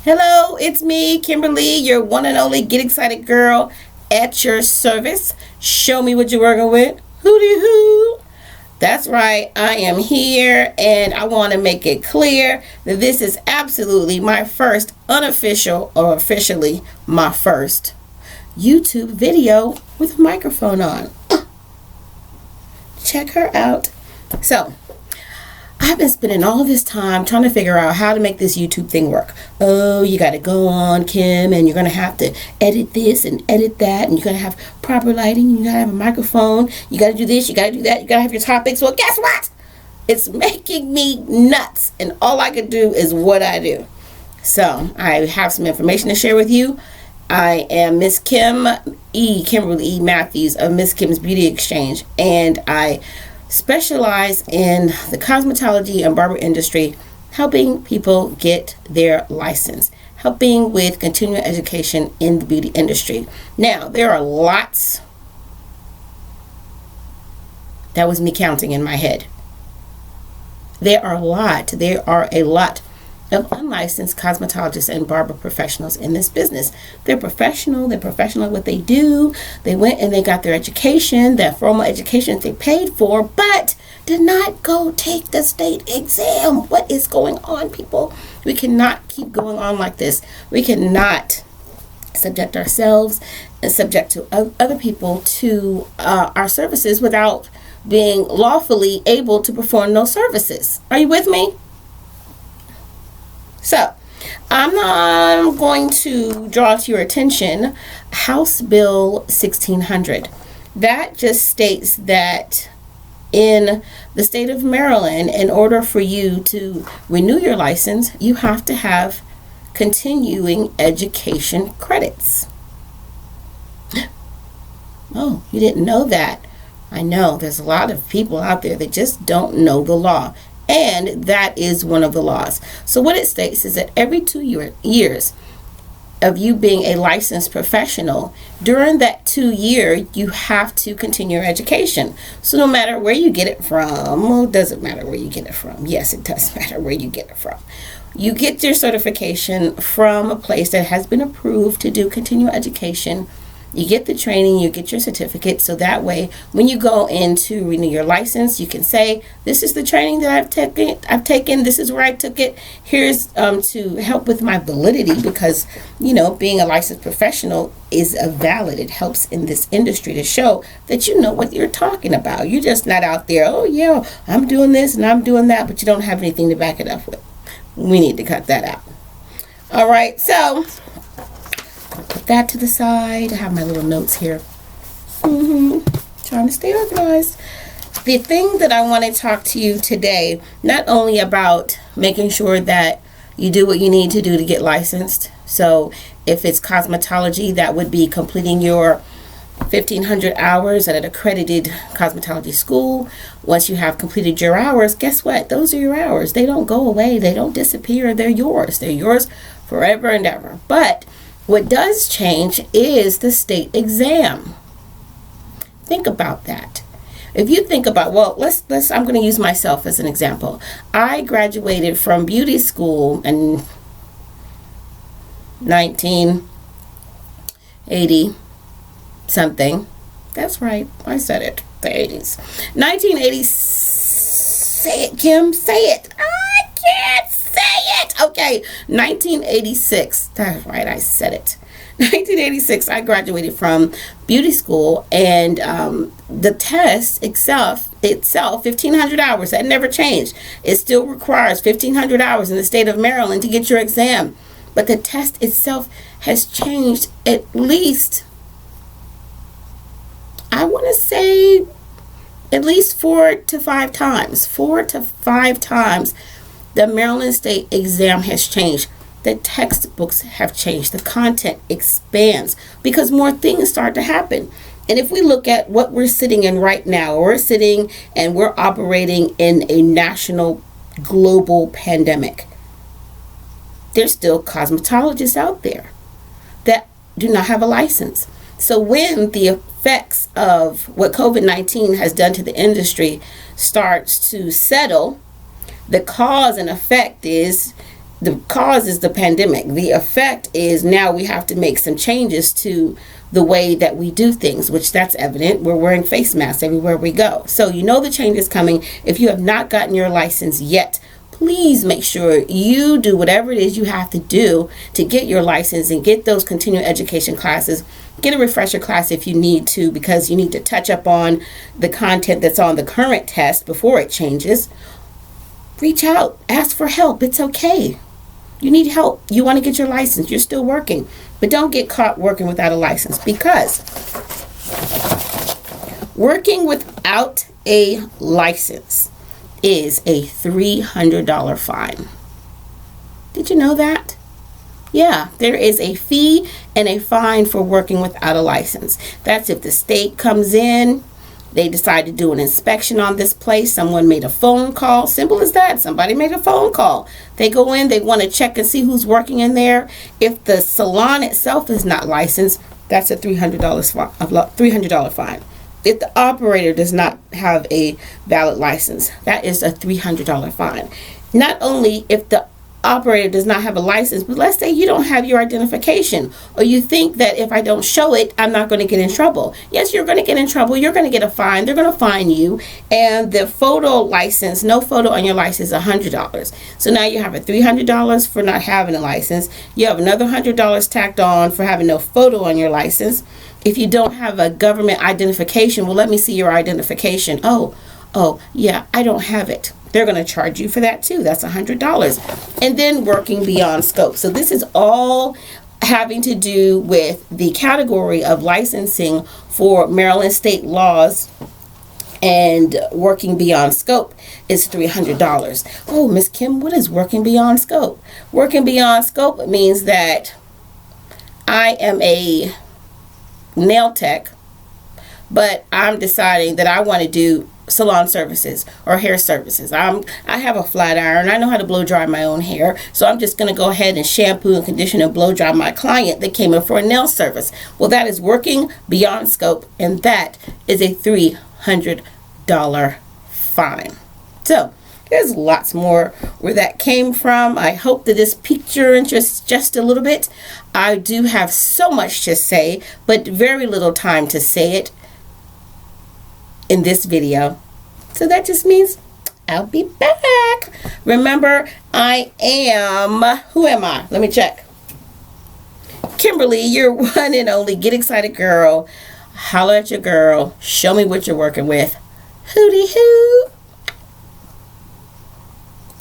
Hello, it's me, Kimberly, your one and only Get Excited girl at your service. Show me what you're working with. Hooty hoo. That's right, I am here and I want to make it clear that this is absolutely my first unofficial or officially my first YouTube video with a microphone on. Check her out. So, I've been spending all this time trying to figure out how to make this YouTube thing work. Oh, you got to go on, Kim, and you're going to have to edit this and edit that, and you're going to have proper lighting, you got to have a microphone, you got to do this, you got to do that, you got to have your topics. Well, guess what? It's making me nuts, and all I can do is what I do. So, I have some information to share with you. I am Miss Kimberly E. Matthews of Miss Kim's Beauty Exchange, and I specialize in the cosmetology and barber industry, helping people get their license, helping with continuing education in the beauty industry. Now, there are lots. That was me counting in my head. There are a lot of unlicensed cosmetologists and barber professionals in this business. They're professional at what they do. They went and they got their education, that formal education they paid for, but did not go take the state exam. What is going on, people? We cannot keep going on like this. We cannot subject ourselves and subject to other people to our services without being lawfully able to perform those services. Are you with me? So, I'm going to draw to your attention House Bill 1600. That just states that in the state of Maryland, in order for you to renew your license, you have to have continuing education credits. Oh, you didn't know that? I know there's a lot of people out there that just don't know the law. And that is one of the laws. So what it states is that every 2 years of you being a licensed professional, during that 2 year, you have to continue your education. So no matter where you get it from, well, it doesn't matter where you get it from. Yes, it does matter where you get it from. You get your certification from a place that has been approved to do continuing education. You get the training, you get your certificate, so that way when you go in to renew your license, you can say, this is the training that I've taken, this is where I took it. Here's to help with my validity, because being a licensed professional is valid. It helps in this industry to show that you know what you're talking about. You're just not out there, oh yeah, I'm doing this and I'm doing that, but you don't have anything to back it up with. We need to cut that out. All right, so put that to the side. I have my little notes here. Trying to stay organized. The thing that I want to talk to you today, not only about making sure that you do what you need to do to get licensed. So if it's cosmetology, that would be completing your 1,500 hours at an accredited cosmetology school. Once you have completed your hours, guess what? Those are your hours. They don't go away. They don't disappear. They're yours. They're yours forever and ever. But what does change is the state exam. Think about that. If you think about, well, I'm going to use myself as an example. I graduated from beauty school in 1980 something. That's right. I said it. The 80s. 1980. Say it, Kim. Say it. I can't say it. Okay. 1986. That's right. I said it. 1986, I graduated from beauty school, and the test itself, 1,500 hours, that never changed. It still requires 1,500 hours in the state of Maryland to get your exam. But the test itself has changed at least, I want to say, at least 4 to 5 times. 4 to 5 times the Maryland State exam has changed. The textbooks have changed. The content expands because more things start to happen. And if we look at what we're sitting in right now, we're sitting and we're operating in a national, global pandemic. There's still cosmetologists out there that do not have a license. So when the effects of what COVID-19 has done to the industry starts to settle, the cause and effect is The cause is the pandemic. The effect is now we have to make some changes to the way that we do things, which that's evident. We're wearing face masks everywhere we go. So you know the change is coming. If you have not gotten your license yet, please make sure you do whatever it is you have to do to get your license and get those continuing education classes. Get a refresher class if you need to, because you need to touch up on the content that's on the current test before it changes. Reach out, ask for help. It's okay. You need help. You want to get your license. You're still working. But don't get caught working without a license, because working without a license is a $300 fine. Did you know that? Yeah, there is a fee and a fine for working without a license. That's if the state comes in, they decide to do an inspection on this place. Someone made a phone call. Simple as that. Somebody made a phone call. They go in, they want to check and see who's working in there. If the salon itself is not licensed, that's a $300 fine. If the operator does not have a valid license, that is a $300 fine. Not only if the operator does not have a license, but let's say you don't have your identification, or you think that if I don't show it, I'm not going to get in trouble. Yes, you're going to get in trouble. You're going to get a fine. They're going to fine you. And the photo license, no photo on your license, is $100. So now you have a $300 for not having a license. You have another $100 tacked on for having no photo on your license. If you don't have a government identification, well, let me see your identification. Oh, yeah, I don't have it. They're going to charge you for that too. That's $100. And then working beyond scope. So this is all having to do with the category of licensing for Maryland state laws, and working beyond scope is $300. Oh, Miss Kim, what is working beyond scope? Working beyond scope means that I am a nail tech, but I'm deciding that I want to do salon services or hair services. I have a flat iron. I know how to blow dry my own hair. So I'm just going to go ahead and shampoo and condition and blow dry my client that came in for a nail service. Well, that is working beyond scope, and that is a $300 fine. So there's lots more where that came from. I hope that this piqued your interest just a little bit. I do have so much to say, but very little time to say it in this video. So that just means I'll be back. Remember, I am, who am I? Let me check. Kimberly, your one and only Get Excited girl. Holler at your girl. Show me what you're working with. Hootie hoo.